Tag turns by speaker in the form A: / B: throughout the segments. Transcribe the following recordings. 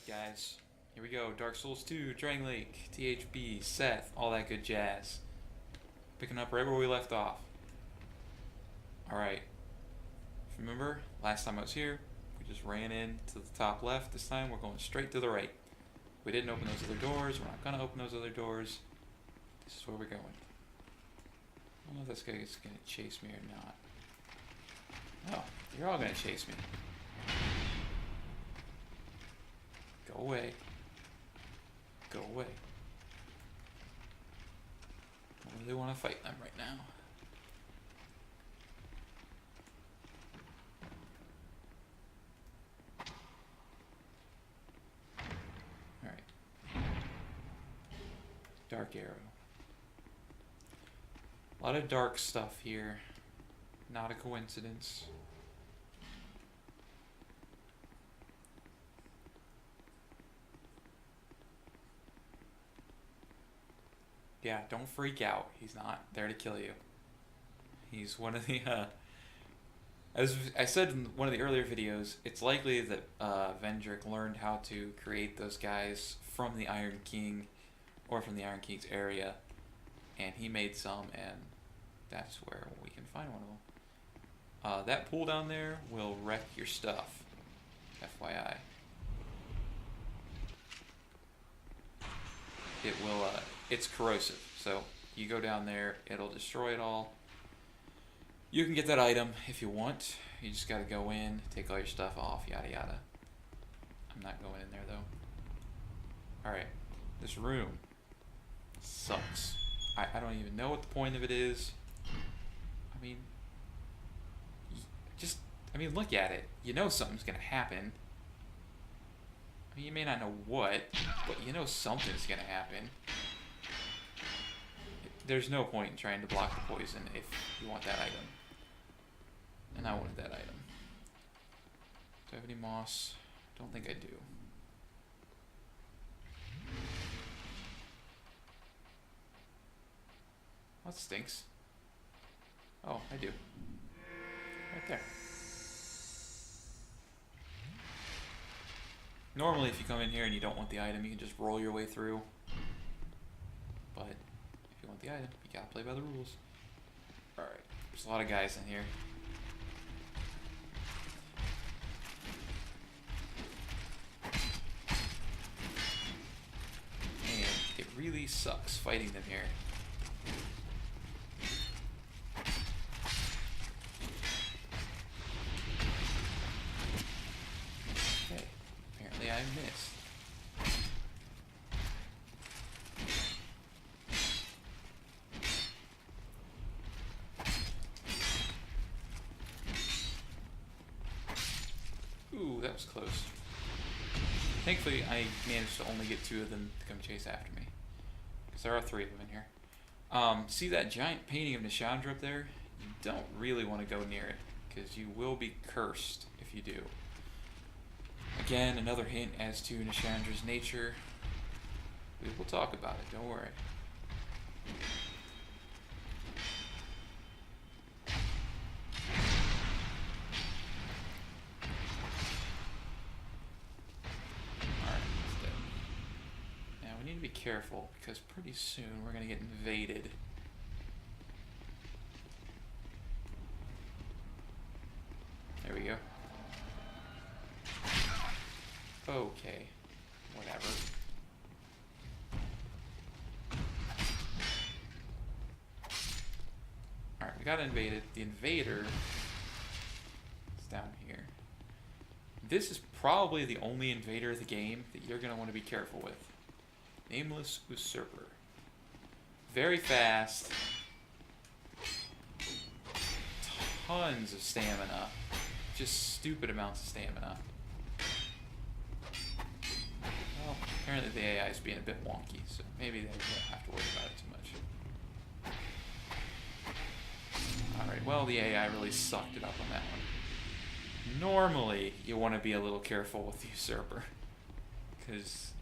A: Alright guys, here we go. Dark Souls 2, Drangleic, THB, Seth, all that good jazz. Picking up right where we left off. Alright, remember last time I was here, we just ran in to the top left. This time we're going straight to the right. We didn't open those other doors, we're not going to open those other doors. This is where we're going. I don't know if this guy is going to chase me or not. Oh, you're all going to chase me. Go away. Go away. I don't really want to fight them right now. Alright. Dark arrow. A lot of dark stuff here. Not a coincidence. Yeah, don't freak out. He's not there to kill you. He's one of the, as I said in one of the earlier videos, it's likely that Vendrick learned how to create those guys from the Iron King, or from the Iron King's area, and he made some, and that's where we can find one of them. That pool down there will wreck your stuff, FYI. It will, it's corrosive, so you go down there, it'll destroy it all. You can get that item if you want. You just gotta go in, take all your stuff off, yada yada. I'm not going in there though. Alright, this room sucks. I don't even know what the point of it is. I mean, look at it. You know something's gonna happen. I mean, you may not know what, but you know something's gonna happen. There's no point in trying to block the poison if you want that item. And I wanted that item. Do I have any moss? Don't think I do. That stinks. Oh, I do. Right there. Normally, if you come in here and you don't want the item, you can just roll your way through. But if you want the item, you gotta play by the rules. Alright, there's a lot of guys in here. And it really sucks fighting them here. I missed. Ooh, that was close. Thankfully, I managed to only get 2 of them to come chase after me. Because there are 3 of them in here. See that giant painting of Nishandra up there? You don't really want to go near it, because you will be cursed if you do. Again, another hint as to Nishandra's nature. We will talk about it, don't worry. Alright, that's dead. Now we need to be careful, because pretty soon we're going to get invaded. There we go. Okay, whatever. Alright, we got invaded. The invader is down here. This is probably the only invader of the game that you're going to want to be careful with. Nameless Usurper. Very fast. Tons of stamina. Just stupid amounts of stamina. Well, apparently the AI is being a bit wonky, so maybe they don't have to worry about it too much. Alright, well, the AI really sucked it up on that one. Normally, you want to be a little careful with the Usurper, because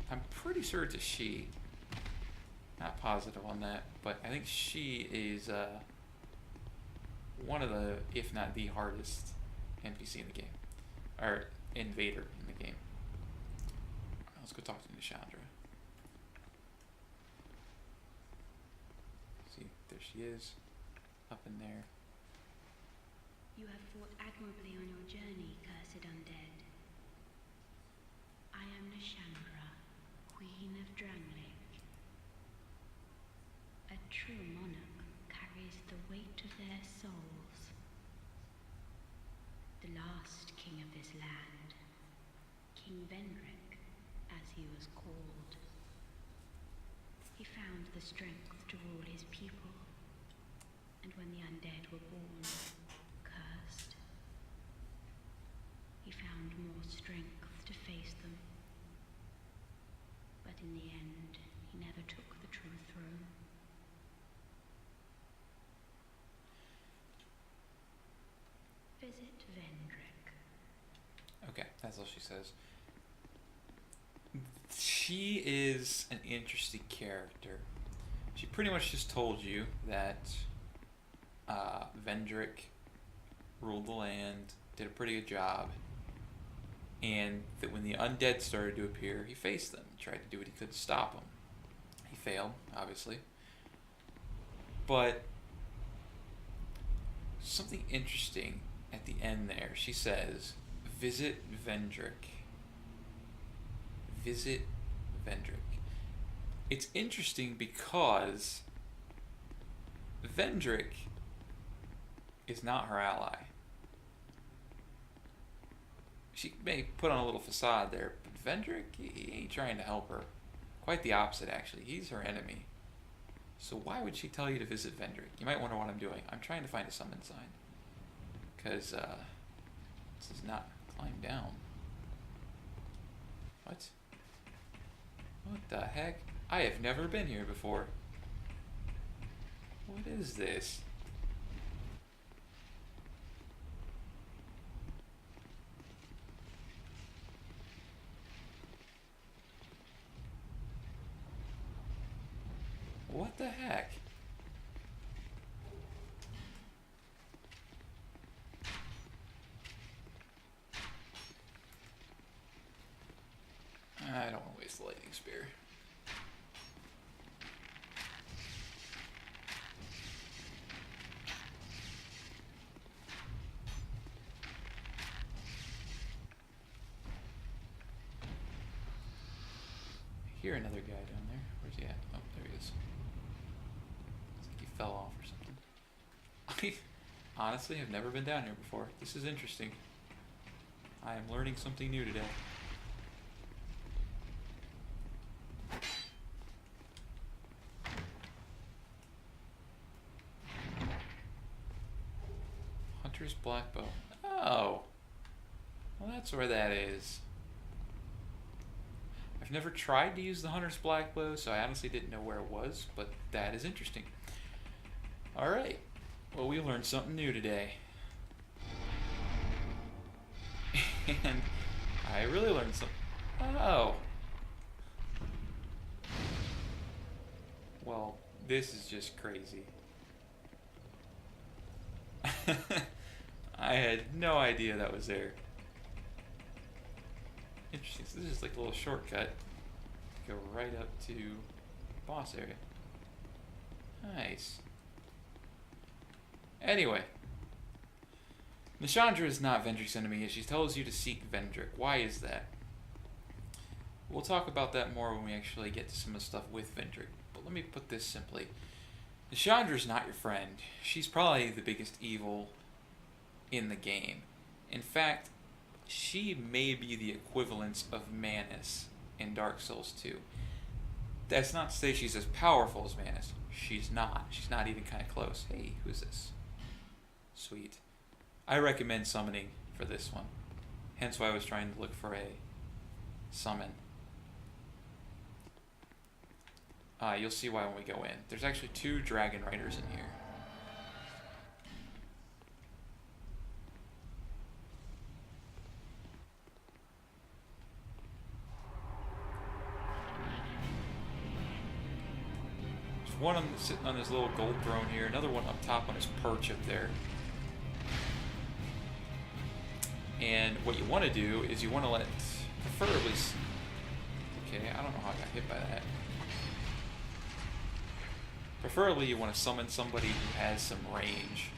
A: I'm pretty sure it's a she. Not positive on that, but I think she is one of the, if not the hardest NPC in the game, or invader in the game. Let's go talk to Nishandra. See, there she is, up in there.
B: You have fought admirably on your journey, cursed undead. I am Nishandra, Queen of Drangleic. A true monarch carries the weight of their souls. The last king of this land, King Benhart, as he was called. He found the strength to rule his people, and when the undead were born, cursed, he found more strength to face them. But in the end, he never took the true throne. Visit Vendrick.
A: Okay, that's all she says. She is an interesting character. She pretty much just told you that Vendrick ruled the land, did a pretty good job, and that when the undead started to appear, he faced them, tried to do what he could to stop them. He failed, obviously. But something interesting at the end there. She says, visit Vendrick. Visit Vendrick. It's interesting because Vendrick is not her ally. She may put on a little facade there, but Vendrick, he ain't trying to help her. Quite the opposite, actually. He's her enemy. So why would she tell you to visit Vendrick? You might wonder what I'm doing. I'm trying to find a summon sign. Because, this is not climb down. What? What the heck? I have never been here before. What is this? What the heck? I don't want to waste the lightning spear. I hear another guy down there. Where's he at? Oh, there he is. Looks like he fell off or something. I honestly have never been down here before. This is interesting. I am learning something new today. Hunter's black bow. Oh. Well, that's where that is. I've never tried to use the Hunter's black bow, so I honestly didn't know where it was, but that is interesting. Alright. Well, we learned something new today. And I really learned something. Oh. Well, this is just crazy. I had no idea that was there. Interesting. So this is like a little shortcut to go right up to boss area. Nice. Anyway, Nishandra is not Vendrick's enemy, as she tells you to seek Vendrick. Why is that? We'll talk about that more when we actually get to some of the stuff with Vendrick. But let me put this simply. Nishandra is not your friend. She's probably the biggest evil in the game. In fact, she may be the equivalence of Manus in Dark Souls 2. That's not to say she's as powerful as Manus. She's not. She's not even kind of close. Hey, who's this? Sweet. I recommend summoning for this one. Hence why I was trying to look for a summon. You'll see why when we go in. There's actually 2 dragon riders in here. There's one sitting on this little gold throne here, another one up top on his perch up there. And what you want to do is you want to preferably okay. I don't know how I got hit by that. Preferably you want to summon somebody who has some range.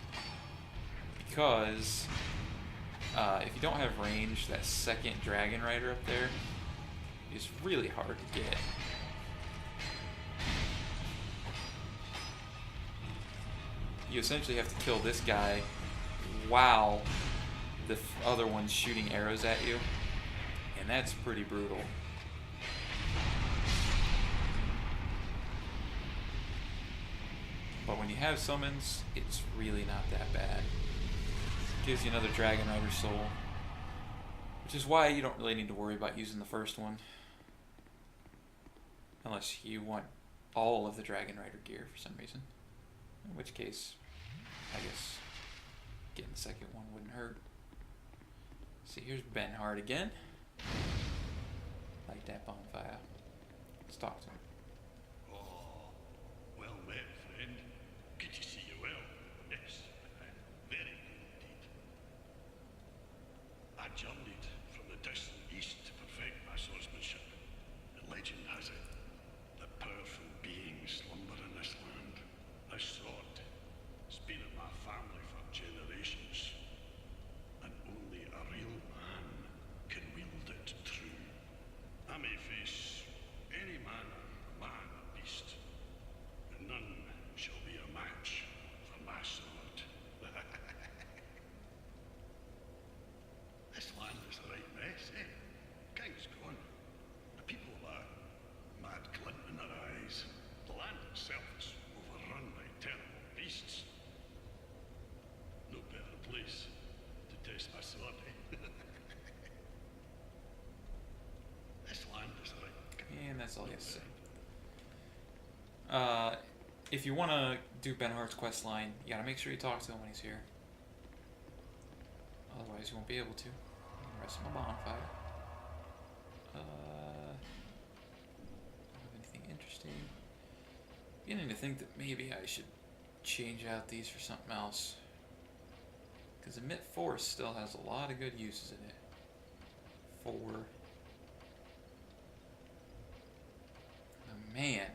A: Because if you don't have range, that second Dragon Rider up there is really hard to get. You essentially have to kill this guy while the other one's shooting arrows at you. And that's pretty brutal. But when you have summons, it's really not that bad. Gives you another Dragon Rider soul. Which is why you don't really need to worry about using the first one. Unless you want all of the Dragon Rider gear for some reason. In which case, I guess getting the second one wouldn't hurt. See, here's Benhart again. Light that bonfire. Let's talk to him.
C: Oh, well met, friend. Good to see you well. Yes, very good indeed. I journeyed from the distant east to perfect my swordsmanship. And legend has it that powerful beings slumber in this land. This sword has been in my family for generations. And only a real man can wield it true. I may face any manner, man or beast, and none shall be a match for my sword. This land is a right mess, eh? King's gone. The people are mad glint in their eyes. The land itself is overrun by terrible beasts. No better place to test my sword, eh? This land is a right.
A: And that's all he has to say. If you want to do Benhart's quest line, you gotta make sure you talk to him when he's here. Otherwise, you won't be able to. Rest of my bonfire. Don't have anything interesting. Beginning to think that maybe I should change out these for something else. Because Emit Force still has a lot of good uses in it. For... Oh, man.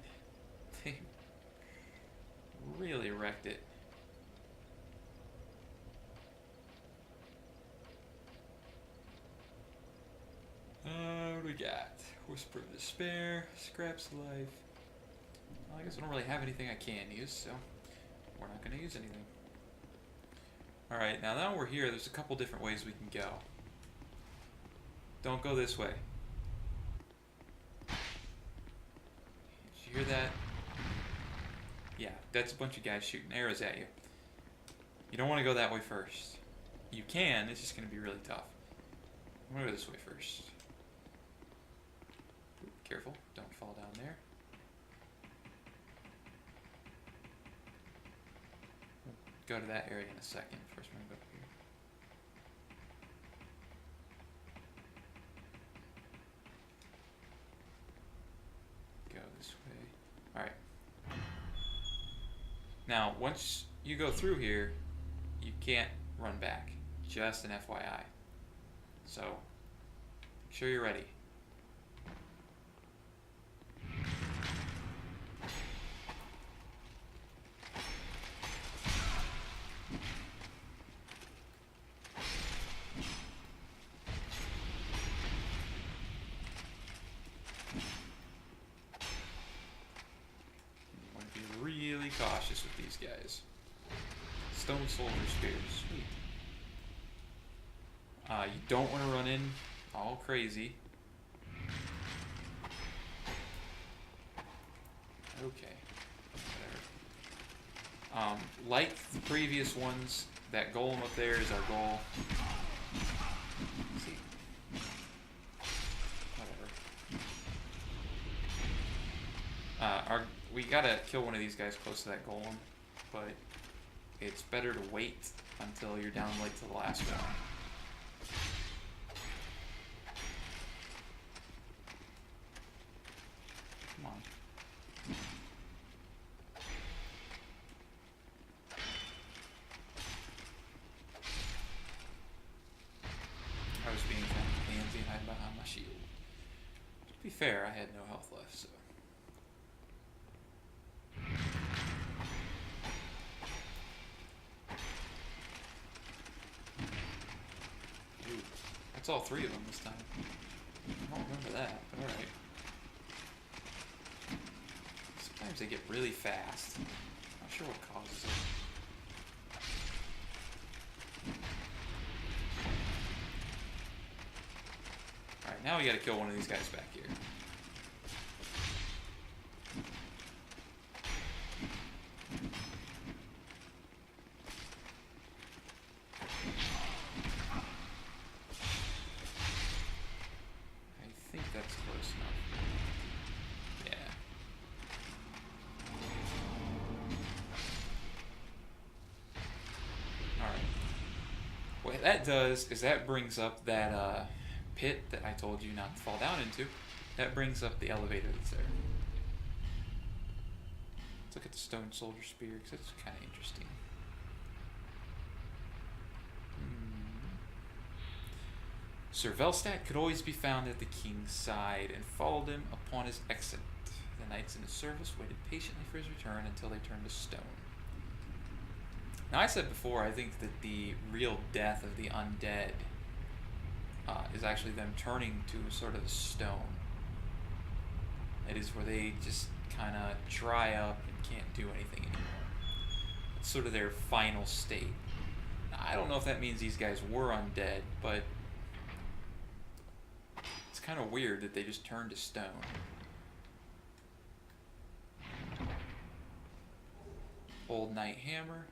A: They really wrecked it. What do we got? Whisper of Despair, Scraps of Life. Well, I guess I don't really have anything I can use, so we're not going to use anything. Alright, now we're here, there's a couple different ways we can go. Don't go this way. Did you hear that? Yeah, that's a bunch of guys shooting arrows at you. You don't want to go that way first. You can, it's just going to be really tough. I'm going to go this way first. Ooh, careful, don't fall down there. We'll go to that area in a second. First, we're going to go up here. Go this way. Alright. Now, once you go through here, you can't run back. Just an FYI. So, make sure you're ready. Cautious with these guys. Stone Soldier Spears. Sweet. You don't want to run in all crazy. Okay. Whatever. Like the previous ones, that golem up there is our goal. Let's see. Whatever. We gotta kill one of these guys close to that golem, but it's better to wait until you're down like to the last one. Come on. I was being kind of pansy and hide behind my shield. be fair, I had no health left, so. Ooh, that's all 3 of them this time. I don't remember that, but alright. Sometimes they get really fast. Not sure what causes it. Alright, now we gotta kill one of these guys back here. I think that's close enough. Yeah. Alright. What that does is that brings up that pit that I told you not to fall down into. That brings up the elevator that's there. Let's look at the stone soldier spear because it's kind of interesting. Sir Velstadt could always be found at the king's side and followed him upon his exit. The knights in his service waited patiently for his return until they turned to stone. Now, I said before, I think that the real death of the undead is actually them turning to sort of stone. It is where they just kind of dry up and can't do anything anymore. It's sort of their final state. Now, I don't know if that means these guys were undead, but it's kind of weird that they just turned to stone. Old Knight Hammer.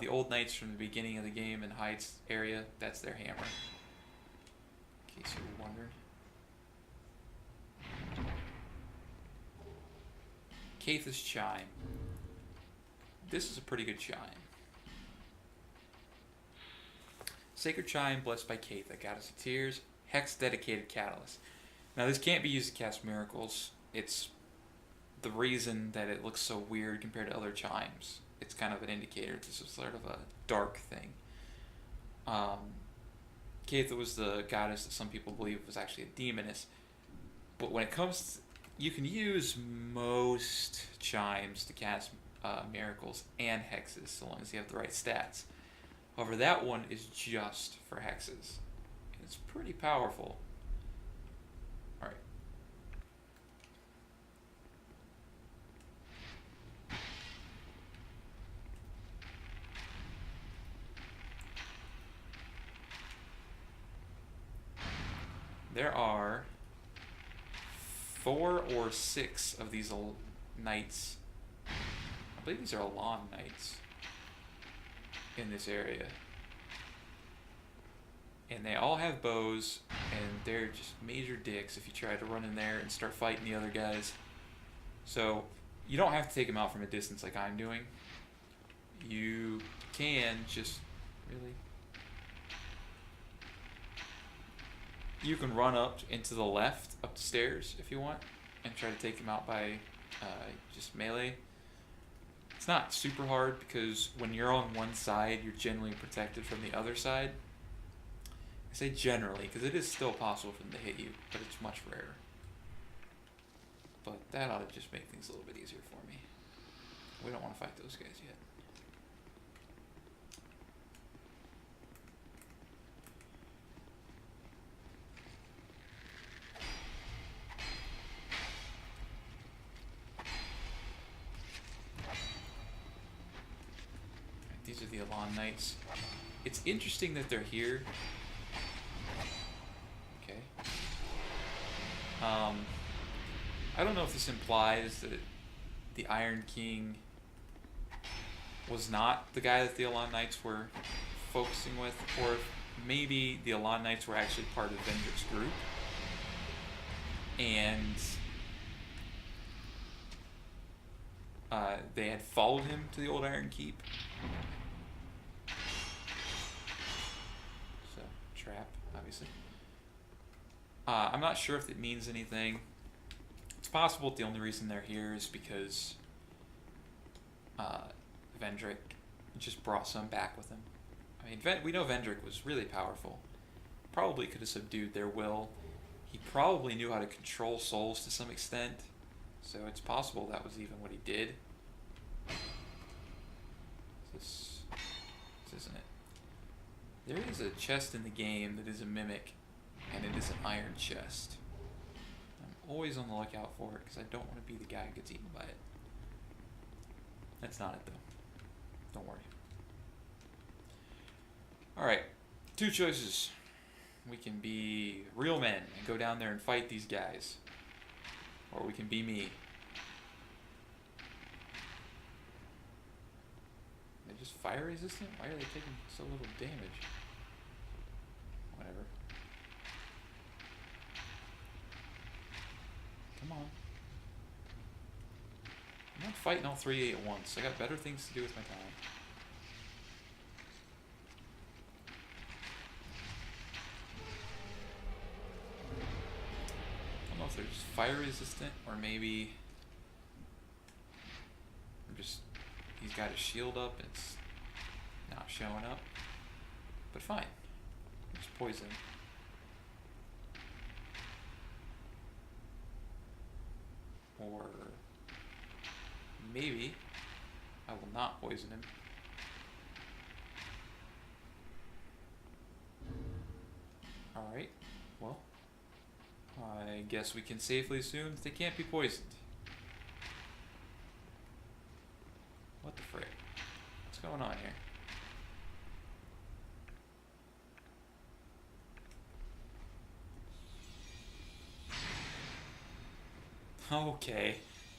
A: The old knights from the beginning of the game in Heights area, that's their hammer. In case you were wondering. Caith's Chime. This is a pretty good chime. Sacred Chime, blessed by Caith, a goddess of tears, hex dedicated catalyst. Now this can't be used to cast miracles. It's the reason that it looks so weird compared to other chimes. It's kind of an indicator this is sort of a dark thing. Caith was the goddess that some people believe was actually a demoness. But when it comes to, you can use most chimes to cast miracles and hexes, so long as you have the right stats. However, that one is just for hexes. And it's pretty powerful. Alright. There are 4 or 6 of these old knights. I believe these are Elan knights in this area. And they all have bows, and they're just major dicks if you try to run in there and start fighting the other guys. So, you don't have to take them out from a distance like I'm doing. You can just, really? You can run up into the left, up the stairs, if you want, and try to take them out by just melee. It's not super hard because when you're on one side, you're generally protected from the other side. I say generally because it is still possible for them to hit you, but it's much rarer. But that ought to just make things a little bit easier for me. We don't want to fight those guys yet. These are the Elan Knights. It's interesting that they're here. Okay. I don't know if this implies that the Iron King was not the guy that the Elan Knights were focusing with, or if maybe the Elan Knights were actually part of Vendrick's group. And they had followed him to the old Iron Keep. So, trap, obviously. I'm not sure if it means anything. It's possible that the only reason they're here is because Vendrick just brought some back with him. I mean, we know Vendrick was really powerful. Probably could have subdued their will. he probably knew how to control souls to some extent, so it's possible that was even what he did. This isn't it. There is a chest in the game that is a mimic, and it is an iron chest. I'm always on the lookout for it because I don't want to be the guy who gets eaten by it. That's not it though. Don't worry. Alright, two choices. We can be real men and go down there and fight these guys. Or we can be me. They're just fire resistant? Why are they taking so little damage? Whatever. Come on. I'm not fighting all three at once. I got better things to do with my time. I don't know if they're just fire resistant or maybe I'm just, he's got his shield up and it's not showing up. But fine. It's poison. Or maybe I will not poison him. Alright, well, I guess we can safely assume that they can't be poisoned. What the frick? What's going on here? Okay,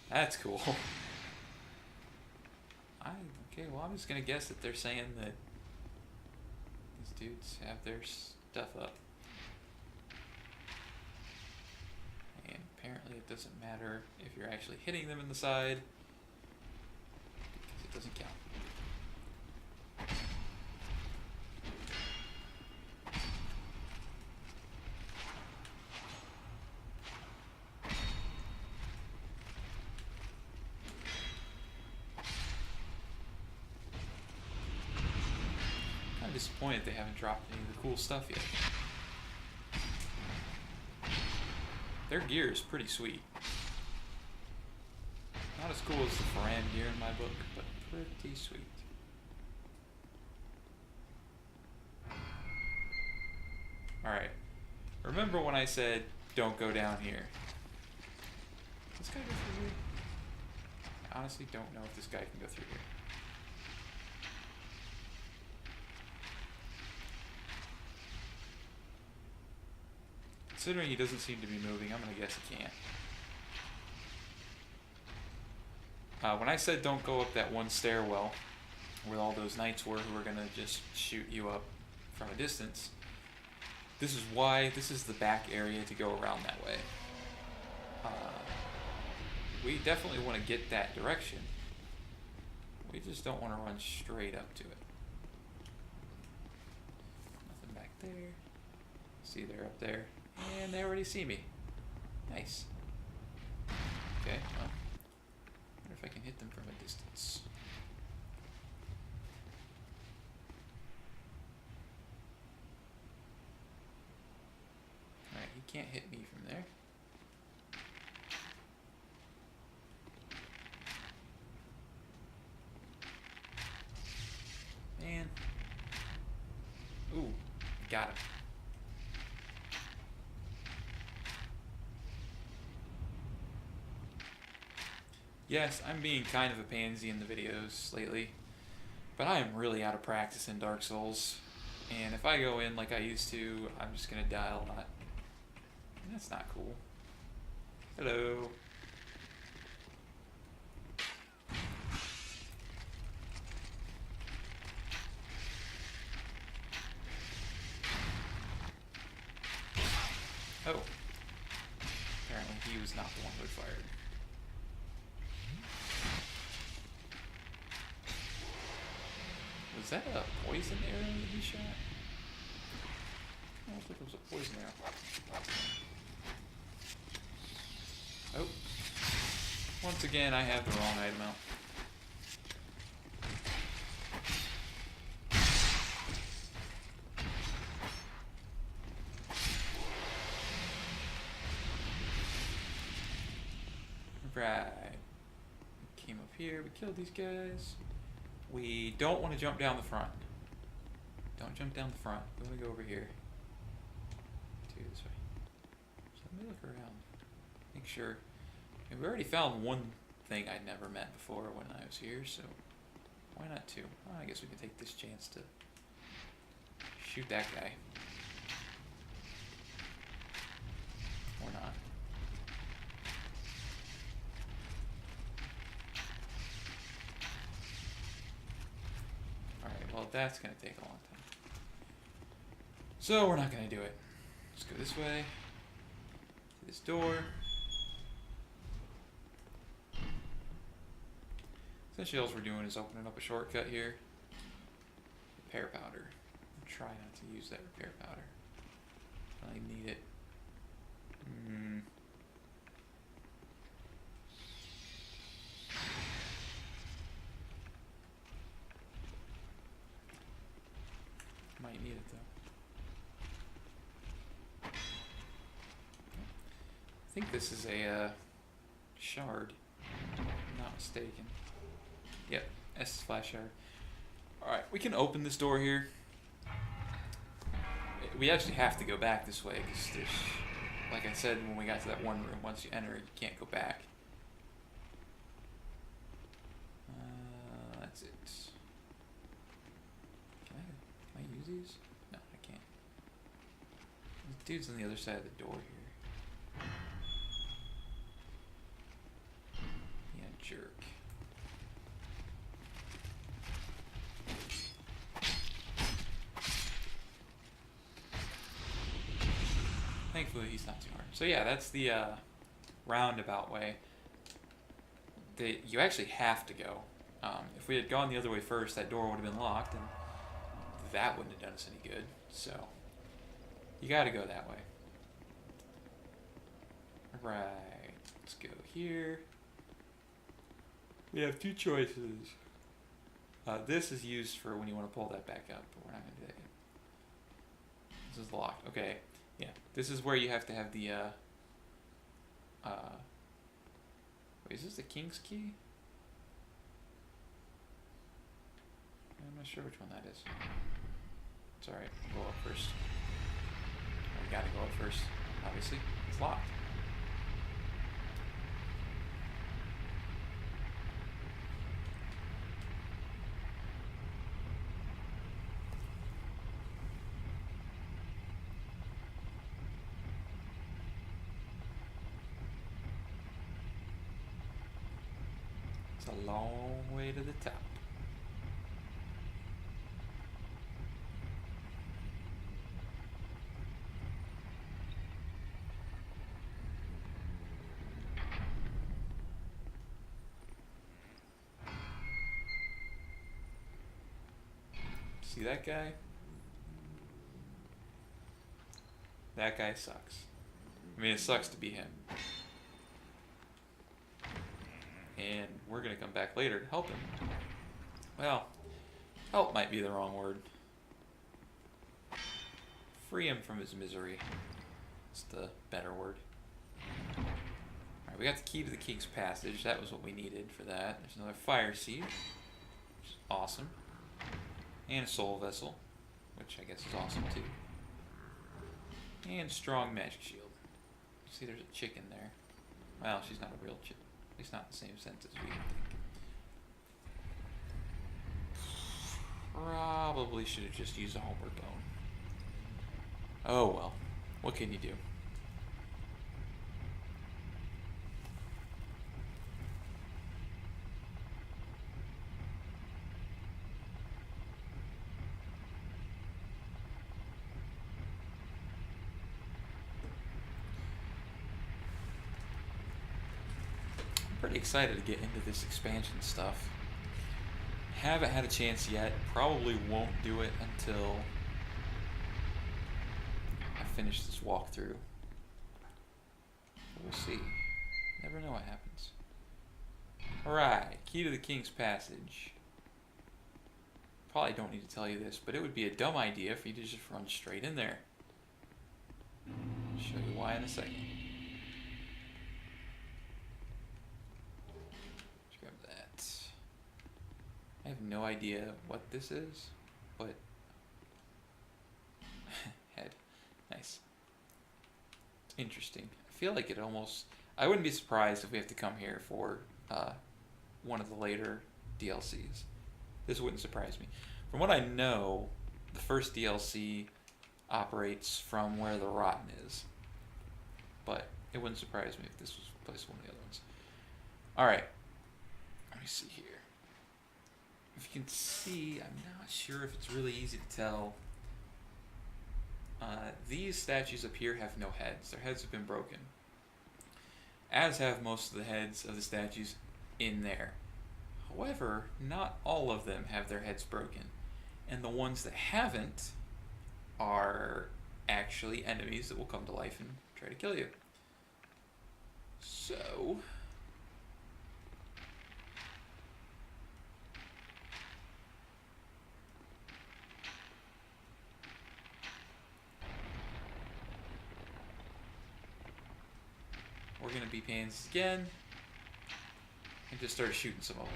A: that's cool. Okay, well, I'm just gonna guess that they're saying that these dudes have their stuff up. And apparently it doesn't matter if you're actually hitting them in the side, because it doesn't count. Disappointed they haven't dropped any of the cool stuff yet. Their gear is pretty sweet. Not as cool as the Faran gear in my book, but pretty sweet. Alright. Remember when I said, don't go down here? This guy go through here? I honestly don't know if this guy can go through here. Considering he doesn't seem to be moving, I'm gonna guess he can't. When I said don't go up that one stairwell where all those knights were who were gonna just shoot you up from a distance, this is why this is the back area to go around that way. We definitely want to get that direction. We just don't want to run straight up to it. Nothing back there. See, they're up there. And they already see me. Nice. Okay, well. I wonder if I can hit them from a distance. Alright, he can't hit me from there. Man. Ooh, got him. Yes, I'm being kind of a pansy in the videos lately, but I am really out of practice in Dark Souls, and if I go in like I used to, I'm just gonna die a lot. And that's not cool. Hello. Oh. Apparently he was not the one who fired. Was that a poison arrow that he shot? I don't think it was a poison arrow. Oh. Once again, I have the wrong item out. Right. Came up here, we killed these guys. We don't want to jump down the front. Don't jump down the front. We want to go over here. To this way. So let me look around. Make sure. And we already found one thing I'd never met before when I was here, so why not two? Well, I guess we can take this chance to shoot that guy. Or not. Alright, well that's gonna take a long time. So we're not gonna do it. Let's go this way. To this door. Essentially all we're doing is opening up a shortcut here. Repair powder. Try not to use that repair powder. I need it. Might need it though. I think this is a shard. If I'm not mistaken. Yep, S slash shard. Alright, we can open this door here. We actually have to go back this way because there's, like I said when we got to that one room, once you enter, you can't go back. That's it. Can I use these? No, I can't. This dude's on the other side of the door here. Yeah, jerk. Thankfully, he's not too hard. So yeah, that's the roundabout way. You actually have to go. If we had gone the other way first, that door would have been locked, and that wouldn't have done us any good. So you got to go that way. Right. Let's go here. We have two choices. This is used for when you want to pull that back up, but we're not going to do that yet. This is locked. Okay. Yeah, this is where you have to have the, wait, is this the king's key? I'm not sure which one that is. It's alright, we'll go up first. We gotta go up first, obviously. It's locked. It's a long way to the top. See that guy? That guy sucks. I mean, it sucks to be him. And we're going to come back later to help him. Well, help might be the wrong word. Free him from his misery. It's the better word. Alright, we got the key to the King's Passage. That was what we needed for that. There's another fire seed, which is awesome. And a soul vessel, which I guess is awesome too. And strong magic shield. See, there's a chicken there. Well, she's not a real chicken. At least not in the same sense as we think. Probably should have just used a homeward bone. Oh well. What can you do? Pretty excited to get into this expansion stuff. Haven't had a chance yet. Probably won't do it until I finish this walkthrough. We'll see. Never know what happens. Alright, key to the King's Passage. Probably don't need to tell you this, but it would be a dumb idea for you to just run straight in there. I'll show you why in a second. have no idea what this is, but head. Nice. It's interesting. I feel like it almost... I wouldn't be surprised if we have to come here for one of the later DLCs. This wouldn't surprise me. From what I know, the first DLC operates from where the Rotten is. But it wouldn't surprise me if this was placed one of the other ones. Alright. Let me see here. If you can see, I'm not sure if it's really easy to tell. These statues up here have no heads. Their heads have been broken. As have most of the heads of the statues in there. However, not all of them have their heads broken. And the ones that haven't are actually enemies that will come to life and try to kill you. So... we're going to be pains again and just start shooting some of them.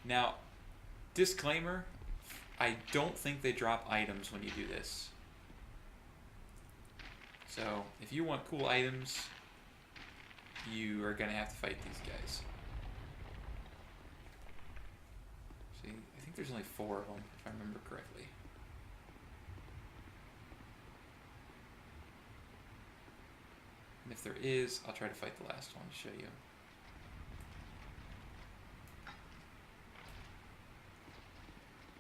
A: Now, disclaimer, I don't think they drop items when you do this. So, if you want cool items, you are going to have to fight these guys. See, I think there's only 4 of them, if I remember correctly. And if there is, I'll try to fight the last one to show you.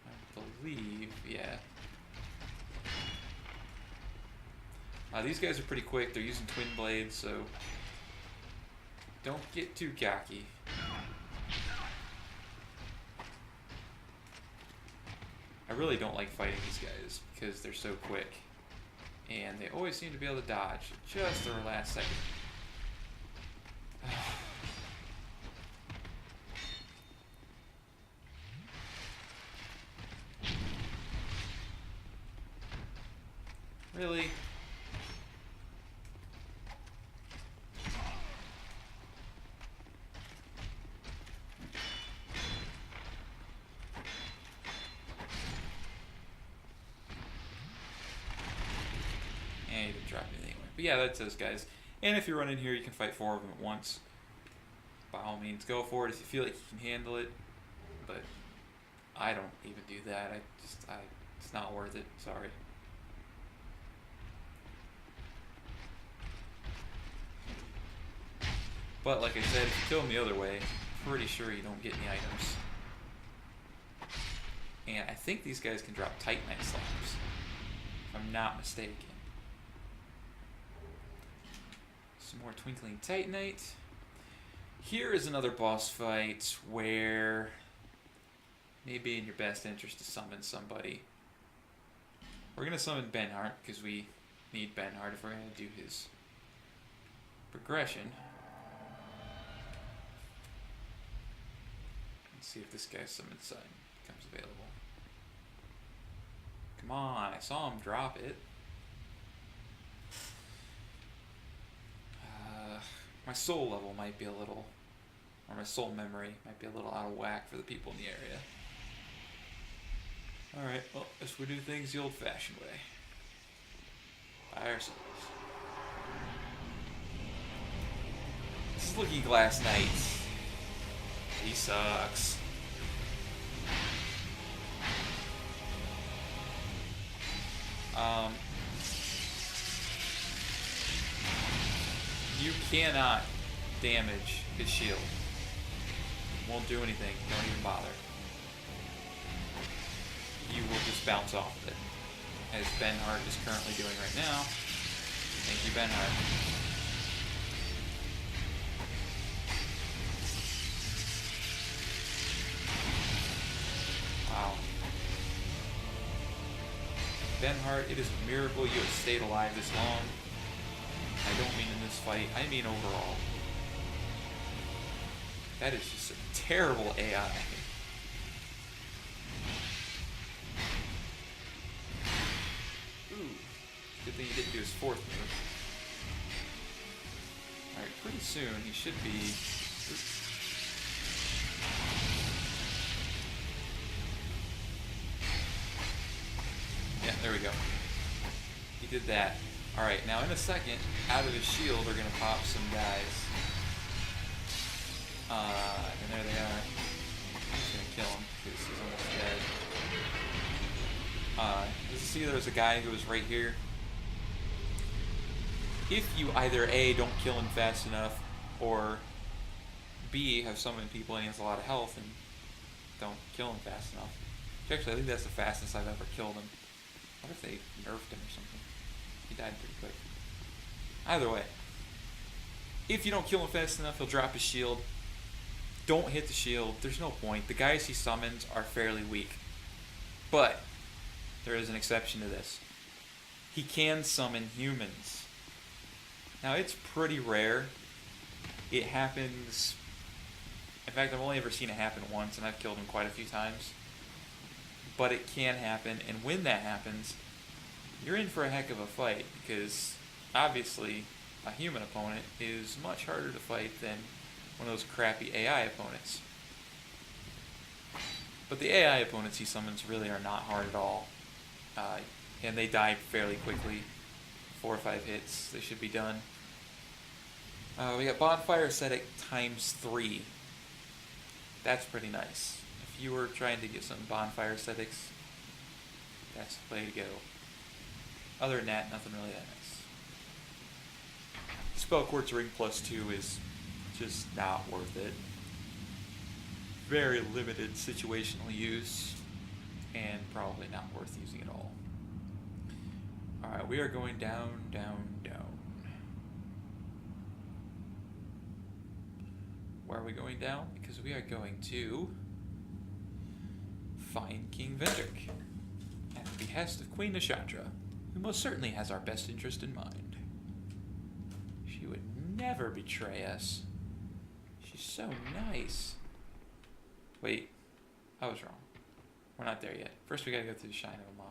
A: I believe, yeah. These guys are pretty quick. They're using twin blades, so don't get too cocky. I really don't like fighting these guys because they're so quick. And they always seem to be able to dodge just their last second. Really? And he didn't drop anything anyway. But yeah, that's those guys. And if you run in here, you can fight 4 of them at once. By all means, go for it if you feel like you can handle it. But I don't even do that. It's not worth it. Sorry. But like I said, if you kill them the other way, I'm pretty sure you don't get any items. And I think these guys can drop Titanite slabs, if I'm not mistaken. Some more Twinkling Titanite. Here is another boss fight where it may be in your best interest to summon somebody. We're going to summon Benhart because we need Benhart if we're going to do his progression. Let's see if this guy's summon sign becomes available. Come on, I saw him drop it. My soul level might be a little, or my soul memory might be a little out of whack for the people in the area. Alright, well, guess we do things the old-fashioned way. By ourselves. This is Looking Glass Knight. He sucks. You cannot damage his shield. Won't do anything. Don't even bother. You will just bounce off of it, as Benhart is currently doing right now. Thank you, Benhart. Wow. Benhart, it is a miracle you have stayed alive this long. I don't mean in this fight, I mean overall. That is just a terrible AI. Ooh, good thing he didn't do his 4th move. Alright, pretty soon he should be... Oops. There we go. He did that. Alright, now in a second, out of his shield are going to pop some guys. And there they are. I'm just going to kill him because he's almost dead. You see there's a guy who was right here. If you either A, don't kill him fast enough, or B, have summoned people and he has a lot of health and don't kill him fast enough. Which actually, I think that's the fastest I've ever killed him. What if they nerfed him or something? He died pretty quick. Either way, if you don't kill him fast enough, he'll drop his shield. Don't hit the shield. There's no point. The guys he summons are fairly weak. But there is an exception to this. He can summon humans. Now, it's pretty rare. It happens... In fact, I've only ever seen it happen once, and I've killed him quite a few times. But it can happen, and when that happens, you're in for a heck of a fight, because obviously a human opponent is much harder to fight than one of those crappy AI opponents. But the AI opponents he summons really are not hard at all. And they die fairly quickly. 4 or 5 hits, they should be done. We got Bonfire Ascetic ×3. That's pretty nice. If you were trying to get some Bonfire Ascetics, that's the way to go. Other than that, nothing really that nice. Spell Quartz Ring +2 is just not worth it. Very limited situational use, and probably not worth using at all. Alright, we are going down, down, down. Where are we going down? Because we are going to find King Vendrick at the behest of Queen Nashatra, who most certainly has our best interest in mind. She would never betray us. She's so nice. Wait, I was wrong. We're not there yet. First we gotta go through the Shrine of Ama.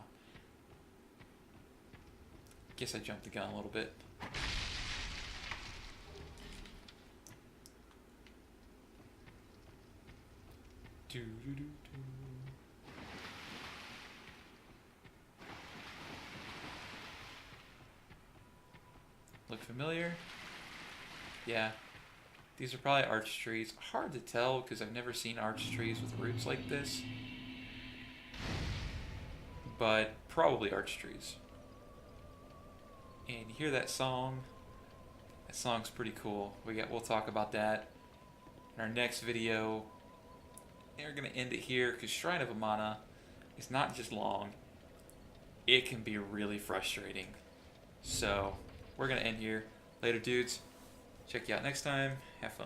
A: Guess I jumped the gun a little bit. Look familiar? Yeah. These are probably arch trees. Hard to tell because I've never seen arch trees with roots like this. But probably arch trees. And you hear that song? That song's pretty cool. We'll talk about that in our next video. And we're going to end it here because Shrine of Amana is not just long. It can be really frustrating. So, we're going to end here. Later, dudes. Check you out next time. Have fun.